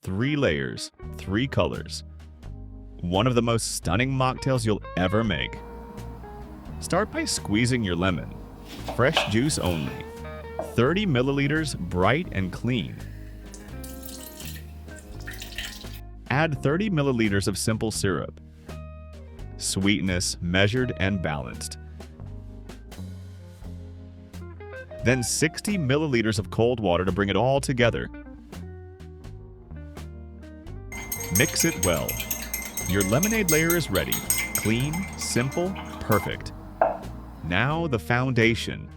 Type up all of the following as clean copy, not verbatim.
3 layers, 3 colors. One of the most stunning mocktails you'll ever make. Start by squeezing your lemon. Fresh juice only. 30 milliliters, bright and clean. Add 30 milliliters of simple syrup. Sweetness measured and balanced. Then 60 milliliters of cold water to bring it all together. Mix it well. Your lemonade layer is ready. Clean, simple, perfect. Now the foundation.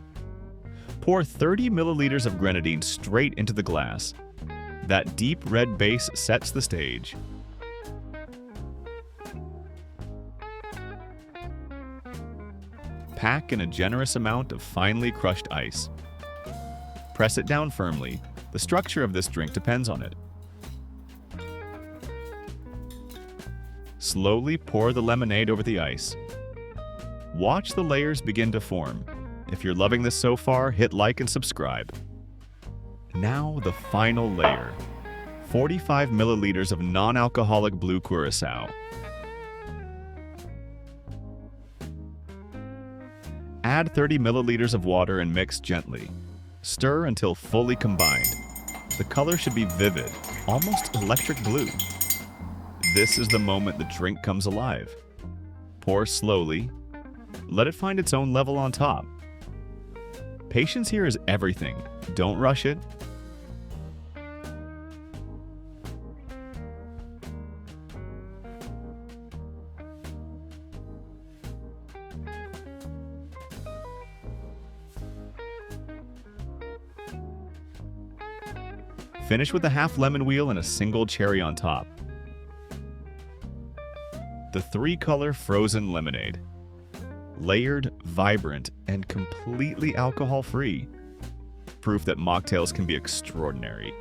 Pour 30 milliliters of grenadine straight into the glass. That deep red base sets the stage. Pack in a generous amount of finely crushed ice. Press it down firmly. The structure of this drink depends on it. Slowly pour the lemonade over the ice. Watch the layers begin to form. If you're loving this so far, hit like and subscribe. Now the final layer. 45 milliliters of non-alcoholic blue Curaçao. Add 30 milliliters of water and mix gently. Stir until fully combined. The color should be vivid, almost electric blue. This is the moment the drink comes alive. Pour slowly. Let it find its own level on top. Patience here is everything. Don't rush it. Finish with a half lemon wheel and a single cherry on top. The 3-color frozen lemonade. Layered, vibrant, and completely alcohol-free. Proof that mocktails can be extraordinary.